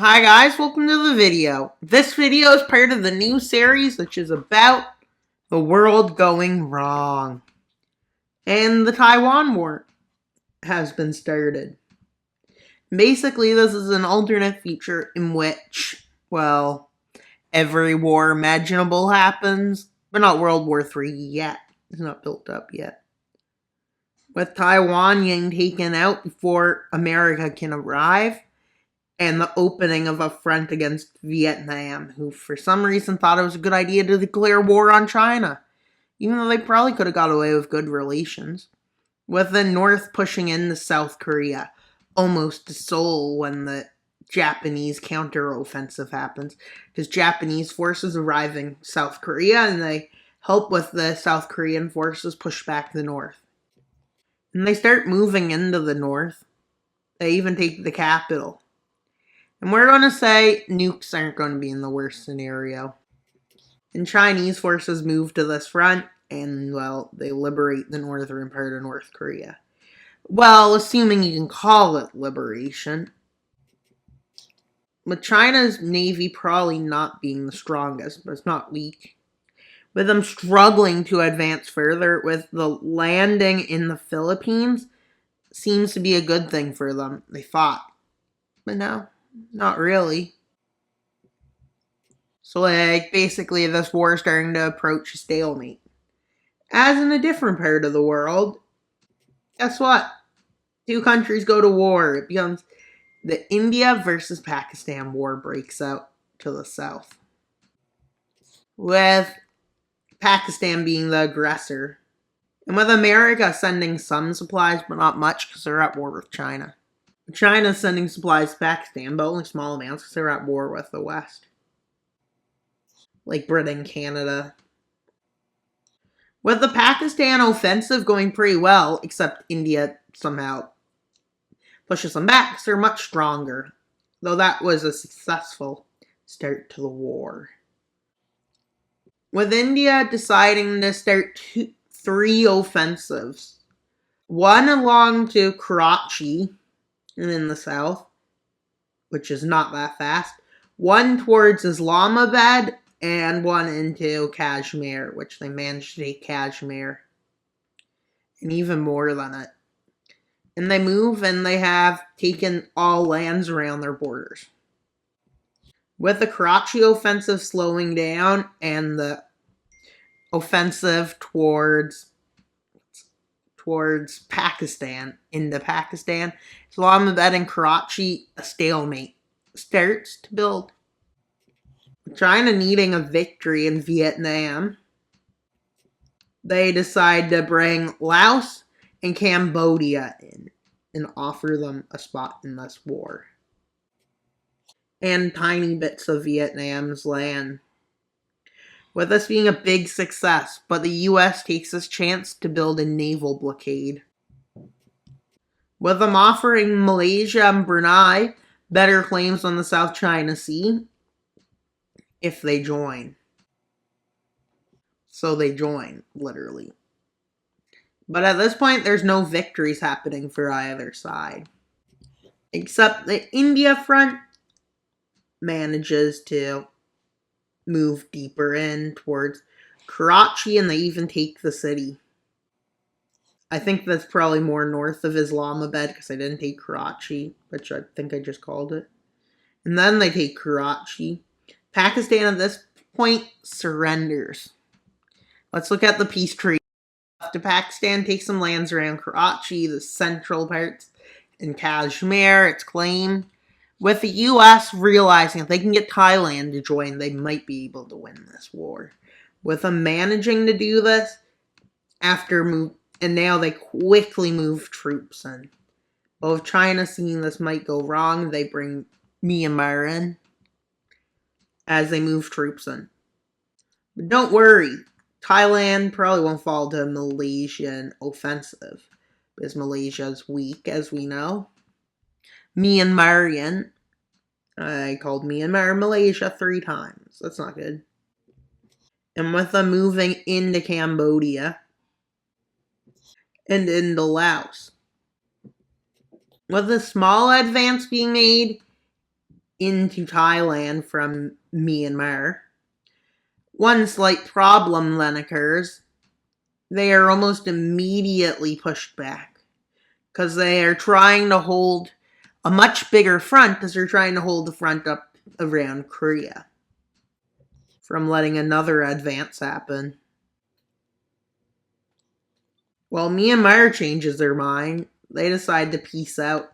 Hi guys, welcome to the video. This video is part of the new series which is about the world going wrong. And the Taiwan War has been started. Basically, this is an alternate feature in which, well, every war imaginable happens, but not World War III yet. It's not built up yet. With Taiwan getting taken out before America can arrive, and the opening of a front against Vietnam, who for some reason thought it was a good idea to declare war on China, even though they probably could have got away with good relations. With the North pushing into South Korea, almost to Seoul when the Japanese counteroffensive happens, because Japanese forces arrive in South Korea and they help with the South Korean forces push back the North. And they start moving into the North. They even take the capital. And we're going to say nukes aren't going to be in the worst scenario. And Chinese forces move to this front, and, well, they liberate the northern part of North Korea. Well, assuming you can call it liberation. With China's navy probably not being the strongest, but it's not weak. With them struggling to advance further, with the landing in the Philippines, seems to be a good thing for them, they thought. But no. Not really. So, basically this war is starting to approach a stalemate. As in a different part of the world, guess what? Two countries go to war. It becomes the India versus Pakistan war breaks out to the south. With Pakistan being the aggressor. And with America sending some supplies, but not much because they're at war with China. China's sending supplies to Pakistan, but only small amounts because they're at war with the West. Like Britain, Canada. With the Pakistan offensive going pretty well, except India somehow pushes them back because they're much stronger. Though that was a successful start to the war. With India deciding to start three offensives. One along to Karachi, and in the south, which is not that fast. One towards Islamabad, and one into Kashmir, which they managed to take Kashmir. And even more than it. And they move, and they have taken all lands around their borders. With the Karachi offensive slowing down, and the offensive towards Pakistan, into Pakistan, Islamabad and Karachi, a stalemate starts to build. China needing a victory in Vietnam, they decide to bring Laos and Cambodia in and offer them a spot in this war. And tiny bits of Vietnam's land. With this being a big success, but the US takes this chance to build a naval blockade. With them offering Malaysia and Brunei better claims on the South China Sea if they join. So they join, literally. But at this point, there's no victories happening for either side. Except the India front manages to move deeper in towards Karachi, and they even take the city. I think that's probably more north of Islamabad because I didn't take Karachi, which I think I just called it. And then they take Karachi. Pakistan at this point surrenders. Let's look at the peace treaty. After Pakistan takes some lands around Karachi, the central parts, and Kashmir, its claim. With the US realizing if they can get Thailand to join, they might be able to win this war. With them managing to do this, and now they quickly move troops in. But with China seeing this might go wrong, they bring Myanmar in as they move troops in. But don't worry, Thailand probably won't fall to a Malaysian offensive, because Malaysia is weak, as we know. Myanmarian. I called Myanmar Malaysia 3 times. That's not good. And with them moving into Cambodia and into Laos. With a small advance being made into Thailand from Myanmar. One slight problem then occurs. They are almost immediately pushed back because they are trying to hold a much bigger front because they're trying to hold the front up around Korea from letting another advance happen. Well, Myanmar changes their mind. They decide to peace out.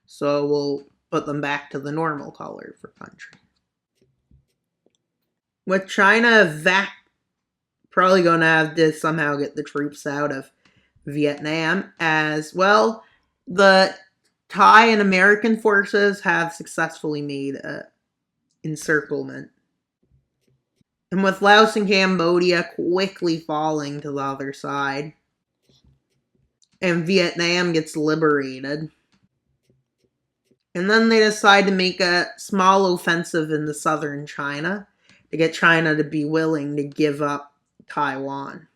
So we'll put them back to the normal color for country. With China probably going to have to somehow get the troops out of Vietnam as well. The Thai and American forces have successfully made an encirclement. And with Laos and Cambodia quickly falling to the other side, and Vietnam gets liberated. And then they decide to make a small offensive into southern China to get China to be willing to give up Taiwan.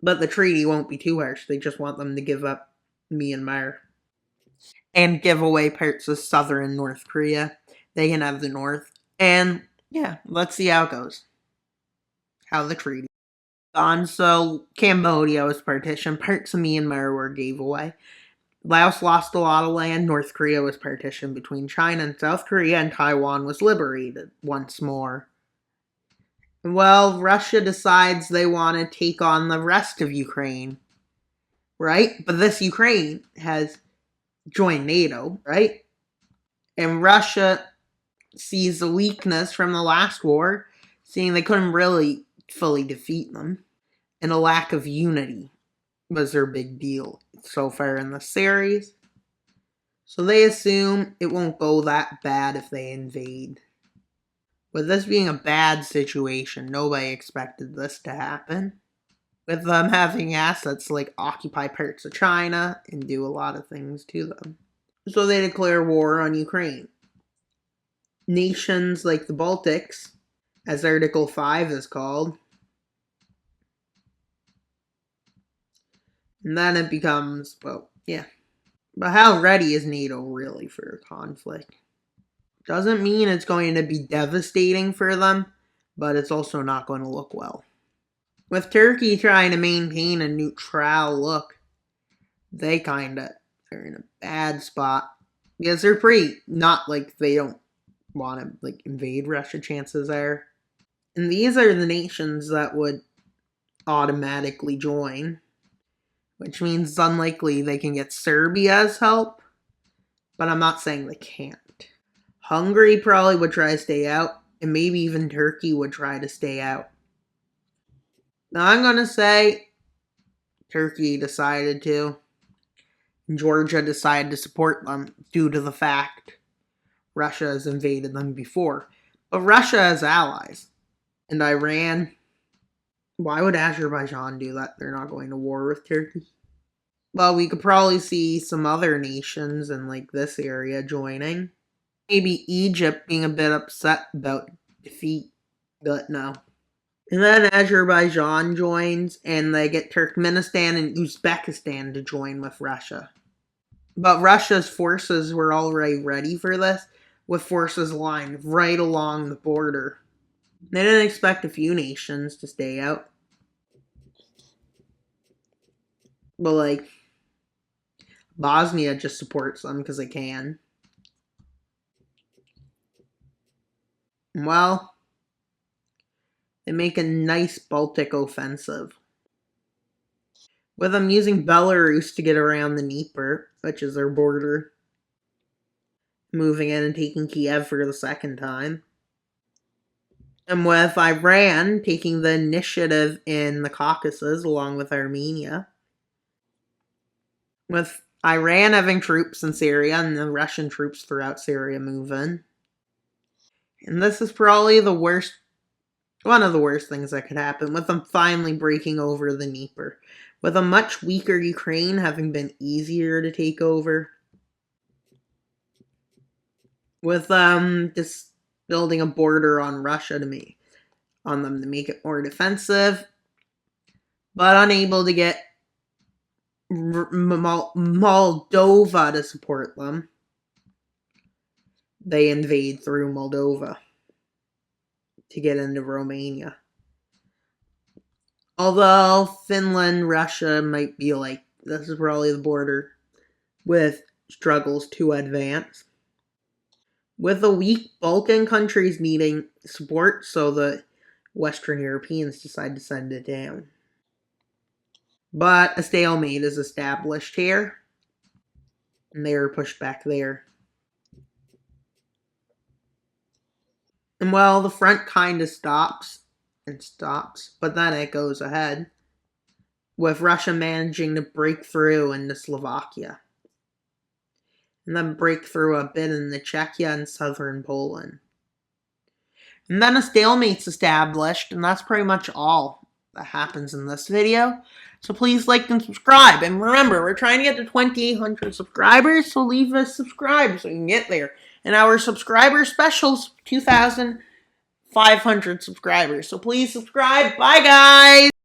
But the treaty won't be too harsh. They just want them to give up Myanmar and give away parts of southern North Korea. They can have the north. And yeah, let's see how it goes. How the treaty gone. So Cambodia was partitioned. Parts of Myanmar were gave away. Laos lost a lot of land. North Korea was partitioned between China and South Korea, and Taiwan was liberated once more. Well, Russia decides they want to take on the rest of Ukraine, right? But this Ukraine has joined NATO, right? And Russia sees the weakness from the last war, seeing they couldn't really fully defeat them, and a lack of unity was their big deal so far in the series. So they assume it won't go that bad if they invade. With this being a bad situation, nobody expected this to happen. With them having assets like occupy parts of China and do a lot of things to them. So they declare war on Ukraine. Nations like the Baltics, as Article 5 is called, and then it becomes, well, yeah. But how ready is NATO really for a conflict? Doesn't mean it's going to be devastating for them, but it's also not going to look well. With Turkey trying to maintain a neutral look, they kinda are in a bad spot. Because they're pretty, not like they don't want to like invade Russia, chances are. And these are the nations that would automatically join, which means it's unlikely they can get Serbia's help, but I'm not saying they can't. Hungary probably would try to stay out, and maybe even Turkey would try to stay out. Now I'm going to say Turkey decided to. Georgia decided to support them due to the fact Russia has invaded them before. But Russia has allies. And Iran, why would Azerbaijan do that? They're not going to war with Turkey. Well, we could probably see some other nations in like this area joining. Maybe Egypt being a bit upset about defeat, but no. And then Azerbaijan joins, and they get Turkmenistan and Uzbekistan to join with Russia. But Russia's forces were already ready for this, with forces lined right along the border. They didn't expect a few nations to stay out. But like, Bosnia just supports them because they can. Well, they make a nice Baltic offensive, with them using Belarus to get around the Dnieper, which is their border, moving in and taking Kiev for the second time. And with Iran taking the initiative in the Caucasus along with Armenia. With Iran having troops in Syria and the Russian troops throughout Syria move in. And this is probably one of the worst things that could happen, with them finally breaking over the Dnieper. With a much weaker Ukraine having been easier to take over. With just building a border on Russia to make it more defensive. But unable to get Moldova to support them. they invade through Moldova to get into Romania. Although Finland, Russia might be like, this is probably the border with struggles to advance. With the weak Balkan countries needing support, so the Western Europeans decide to send it down. But a stalemate is established here, and they are pushed back there. And well, the front kind of stops, but then it goes ahead, with Russia managing to break through into Slovakia, and then break through a bit into Czechia and southern Poland. And then a stalemate's established, and that's pretty much all that happens in this video. So please like and subscribe. And remember, we're trying to get to 2,800 subscribers, so leave us subscribe so you can get there. And our subscriber specials, 2,500 subscribers. So please subscribe. Bye, guys!